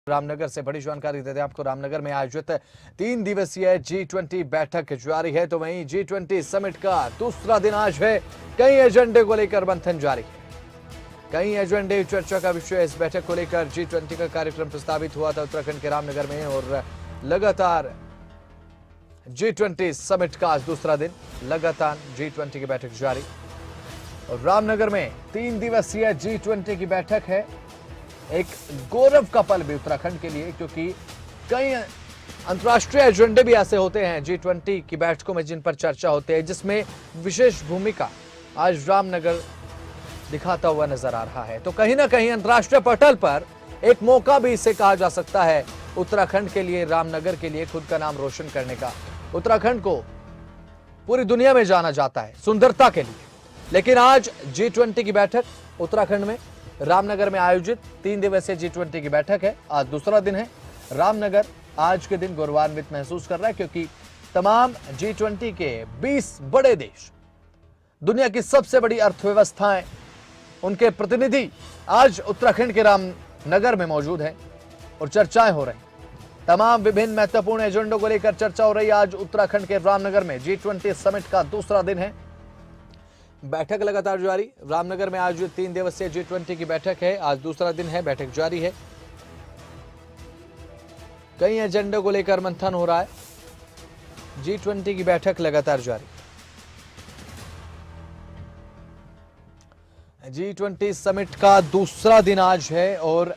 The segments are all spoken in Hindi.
रामनगर से बड़ी जानकारी देते हैं आपको। रामनगर में आयोजित 3 दिवसीय G20 बैठक जारी है, तो वहीं G20 समिट का दूसरा दिन आज है। कई एजेंडे को लेकर मंथन जारी है। कई एजेंडे चर्चा का विषय। इस बैठक को लेकर G20 का कार्यक्रम प्रस्तावित हुआ था उत्तराखंड के रामनगर में, और लगातार G20 समिट का आज दूसरा दिन, लगातार G20 की बैठक जारी। और रामनगर में 3 दिवसीय G20 की बैठक है। एक गौरव का पल भी उत्तराखंड के लिए, क्योंकि कई अंतर्राष्ट्रीय एजेंडे भी ऐसे होते हैं G20 की बैठकों में जिन पर चर्चा होती है, जिसमें विशेष भूमिका आज रामनगर दिखाता हुआ नजर आ रहा है। तो कहीं ना कहीं अंतर्राष्ट्रीय पटल पर एक मौका भी इसे कहा जा सकता है उत्तराखंड के लिए, रामनगर के लिए खुद का नाम रोशन करने का। उत्तराखंड को पूरी दुनिया में जाना जाता है सुंदरता के लिए, लेकिन आज G20 की बैठक उत्तराखंड में रामनगर में आयोजित 3 दिवसीय G20 की बैठक है। आज दूसरा दिन है। रामनगर आज के दिन गौरवान्वित महसूस कर रहा है, क्योंकि तमाम G20 के 20 बड़े देश, दुनिया की सबसे बड़ी अर्थव्यवस्थाएं, उनके प्रतिनिधि आज उत्तराखंड के रामनगर में मौजूद हैं और चर्चाएं हो रही। तमाम विभिन्न महत्वपूर्ण एजेंडों को लेकर चर्चा हो रही है। आज उत्तराखंड के रामनगर में G20 समिट का दूसरा दिन है। बैठक लगातार जारी। रामनगर में आज 3 दिवसीय G20 की बैठक है। आज दूसरा दिन है, बैठक जारी है। कई एजेंडों को लेकर मंथन हो रहा है। G20 की बैठक लगातार जारी। G20 समिट का दूसरा दिन आज है और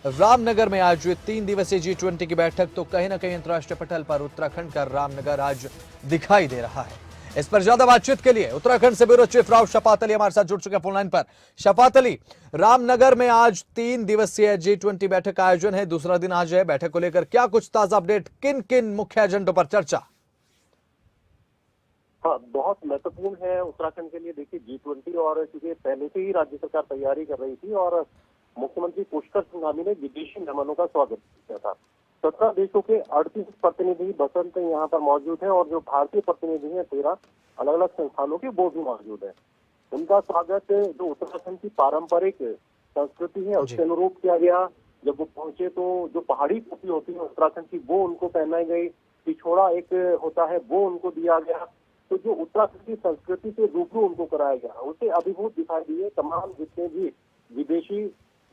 रामनगर में आज 3 दिवसीय G20 की बैठक, तो कहीं ना कहीं अंतर्राष्ट्रीय पटल पर उत्तराखंड का रामनगर आज दिखाई दे रहा है। इस पर ज्यादा बातचीत के लिए उत्तराखंड से ब्यूरो चीफ राव शफात अली हमारे साथ जुड़ चुके हैं फोन लाइन पर। शफात अली, रामनगर में आज 3 दिवसीय G20 बैठक का आयोजन है, दूसरा दिन आज है। बैठक को लेकर क्या कुछ ताजा अपडेट, किन किन मुख्य एजेंडों पर चर्चा? हाँ, बहुत महत्वपूर्ण है उत्तराखंड के लिए। देखिए G20, और क्योंकि पहले से ही राज्य सरकार तैयारी कर रही थी और मुख्यमंत्री पुष्कर सिंह धामी ने विदेशी मेहमानों का स्वागत किया था। 17 देशों के 38 प्रतिनिधि बसंत यहाँ पर मौजूद हैं, और जो भारतीय प्रतिनिधि हैं 13 अलग अलग संस्थानों के, वो भी मौजूद है। उनका स्वागत जो उत्तराखंड की पारंपरिक संस्कृति है उसके अनुरूप किया गया। जब वो पहुंचे तो जो पहाड़ी टोपी होती है उत्तराखंड की, वो उनको पहनाई गई। पिछोड़ा एक होता है, वो उनको दिया गया। तो जो उत्तराखंड की संस्कृति से रूबरू उनको कराया गया, उसे अभिभूत दिखाई दिए तमाम जितने भी विदेशी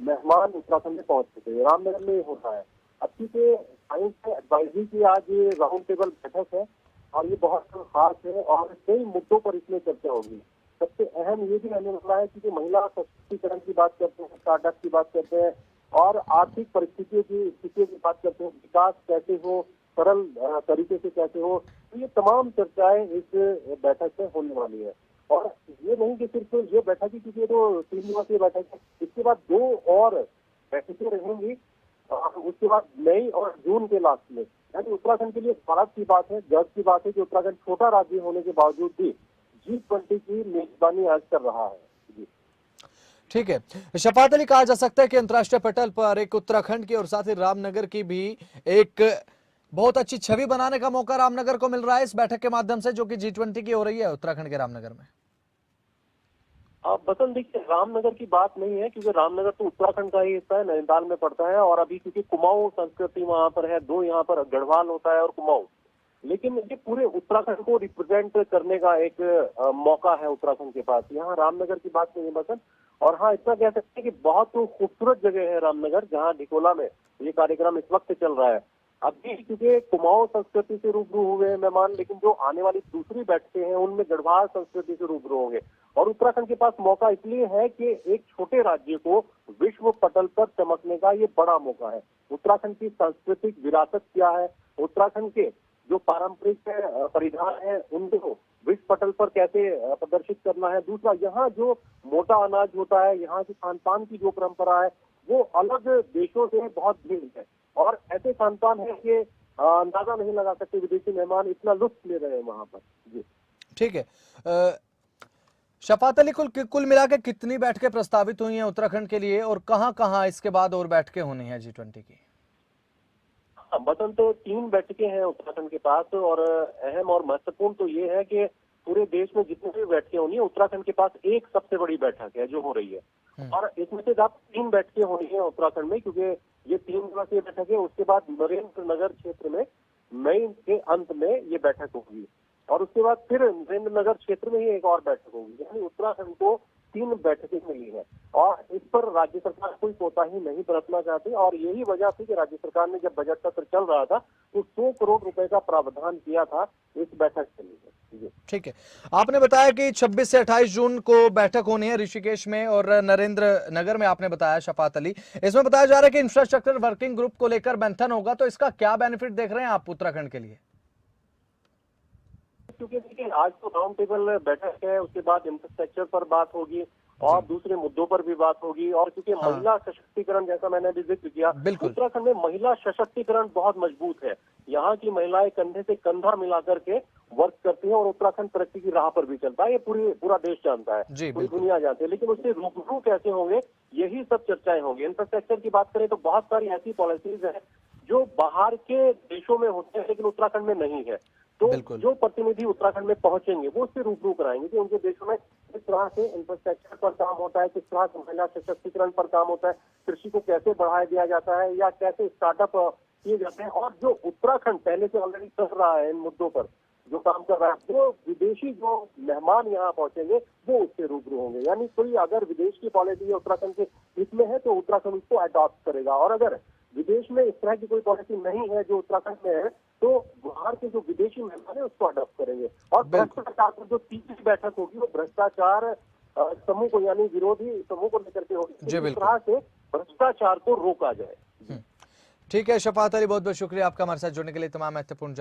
मेहमान उत्तराखंड में पहुंच चुके हैं। रामनगर में होता है। अच्छी से साइंस एडवाइजरी की आज ये राउंड टेबल बैठक है, और ये बहुत खास है और कई मुद्दों पर इसमें चर्चा होगी। सबसे अहम ये भी रहने वाला है कि महिला सशक्तिकरण की बात करते हैं, स्टार्टअप की बात करते हैं, और आर्थिक परिस्थितियों की बात करते हैं। विकास कैसे हो, सरल तरीके से कैसे हो, तो ये तमाम चर्चाएं इस बैठक में होने वाली है। और ये नहीं कि सिर्फ ये बैठक ही, क्योंकि तो 3 दिवसीय बैठक है, इसके बाद 2 और बैठकें रहेंगी, उसके बाद मई और जून के लास्ट में। यानी उत्तराखंड के लिए भारत की बात है, गर्व की बात है कि उत्तराखंड छोटा राज्य होने के बावजूद भी G20 की मेजबानी आज कर रहा है। जी ठीक है शफात अली, कहा जा सकता है कि अंतर्राष्ट्रीय पटल पर एक उत्तराखंड की और साथ ही रामनगर की भी एक बहुत अच्छी छवि बनाने का मौका रामनगर को मिल रहा है इस बैठक के माध्यम से, जो कि G20 की हो रही है उत्तराखंड के रामनगर में। अब बसंत देखिए, रामनगर की बात नहीं है, क्योंकि रामनगर तो उत्तराखंड का ही हिस्सा है, नैनीताल में पड़ता है। और अभी क्योंकि कुमाऊं संस्कृति वहां पर है, 2 यहाँ पर गढ़वाल होता है और कुमाऊं, लेकिन ये पूरे उत्तराखंड को रिप्रेजेंट करने का एक मौका है उत्तराखंड के पास। यहाँ रामनगर की बात नहीं है बसंत। और हाँ, इतना कह सकते हैं कि बहुत खूबसूरत जगह है रामनगर, जहाँ डिकोला में ये कार्यक्रम इस वक्त चल रहा है। अभी क्योंकि कुमाऊं संस्कृति से रूबरू हुए हैं मेहमान, लेकिन जो आने वाली दूसरी बैठकें हैं उनमें गढ़वाल संस्कृति से रूबरू होंगे। और उत्तराखंड के पास मौका इसलिए है कि एक छोटे राज्य को विश्व पटल पर चमकने का ये बड़ा मौका है। उत्तराखंड की सांस्कृतिक विरासत क्या है, उत्तराखंड के जो पारंपरिक परिधान है उनको विश्व पटल पर कैसे प्रदर्शित करना है। दूसरा, यहाँ जो मोटा अनाज होता है, यहाँ की खान पान की जो परंपरा है, वो अलग देशों से बहुत भिन्न है। और ऐसे खान पान है कि अंदाजा नहीं लगा सकते विदेशी मेहमान इतना लुत्फ ले रहे हैं वहां पर। जी ठीक है शफात अली, कुल मिला के कितनी बैठकें प्रस्तावित हुई हैं उत्तराखंड के लिए, और कहां इसके बाद और बैठकें होनी है G20 की? बसंत, तो 3 बैठकें हैं उत्तराखंड के पास, और अहम और महत्वपूर्ण तो ये है कि पूरे देश में जितनी भी बैठकें होनी है, उत्तराखंड के पास एक सबसे बड़ी बैठक है जो हो रही है। और इसमें से 3 बैठकें होनी है उत्तराखंड में, क्योंकि ये 3 दिवसीय बैठक है। उसके बाद नरेंद्र नगर क्षेत्र में मई के अंत में ये बैठक होगी और उसके बाद फिर नरेंद्र नगर क्षेत्र में ही एक और बैठक होगी। यानी उत्तराखंड को 3 बैठकें मिली है और इस पर राज्य सरकार कोई कोताही नहीं बरतना चाहती और यही वजह थी कि राज्य सरकार ने जब बजट सत्र चल रहा था तो 100 करोड़ रुपए का प्रावधान किया था इस बैठक के लिए। ठीक है, आपने बताया कि 26 से 28 जून को बैठक होनी है ऋषिकेश में और नरेंद्र नगर में, आपने बताया शफात अली। इसमें बताया जा रहा है कि इंफ्रास्ट्रक्चर वर्किंग ग्रुप को लेकर मंथन होगा, तो इसका क्या बेनिफिट देख रहे हैं आप उत्तराखंड के लिए? क्योंकि देखिए आज तो राउंड टेबल बैठक है, उसके बाद इंफ्रास्ट्रक्चर पर बात होगी और दूसरे मुद्दों पर भी बात होगी और क्योंकि महिला सशक्तिकरण जैसा मैंने अभी जिक्र किया, उत्तराखंड में महिला सशक्तिकरण बहुत मजबूत है। यहाँ की महिलाएं कंधे से कंधा मिलाकर के वर्क करती हैं और उत्तराखंड तरक्की की राह पर भी चलता है। ये पूरा देश जानता है, पूरी दुनिया जानती है, लेकिन उससे रूबरू कैसे होंगे यही सब चर्चाएं होंगी। इंफ्रास्ट्रक्चर की बात करें तो बहुत सारी ऐसी पॉलिसीज है जो बाहर के देशों में होते हैं लेकिन उत्तराखंड में नहीं है। तो जो प्रतिनिधि उत्तराखंड में पहुंचेंगे वो उससे रूबरू कराएंगे कि उनके देशों में किस तरह से इंफ्रास्ट्रक्चर पर काम होता है, किस तरह से महिला सशक्तिकरण पर काम होता है, कृषि को कैसे बढ़ाया दिया जाता है या कैसे स्टार्टअप किए जाते हैं। और जो उत्तराखंड पहले से ऑलरेडी कर रहा है इन मुद्दों पर जो काम कर रहा है, तो विदेशी जो मेहमान यहाँ पहुंचेंगे वो उससे रूबरू होंगे। यानी कोई अगर विदेश की पॉलिसी उत्तराखंड के हित में है तो उत्तराखंड उसको अडॉप्ट करेगा और अगर विदेश में इस तरह की कोई पॉलिसी नहीं है जो उत्तराखंड में है तो बाहर के जो विदेशी मेहमान है उसको अडॉप्ट करेंगे। और भ्रष्टाचार पर जो तीसरी बैठक होगी वो भ्रष्टाचार समूह को यानी विरोधी समूह को लेकर के होगी, इस तरह से भ्रष्टाचार को रोका जाए। ठीक है शफात अली, बहुत बहुत शुक्रिया आपका हमारे साथ जुड़ने के लिए, तमाम महत्वपूर्ण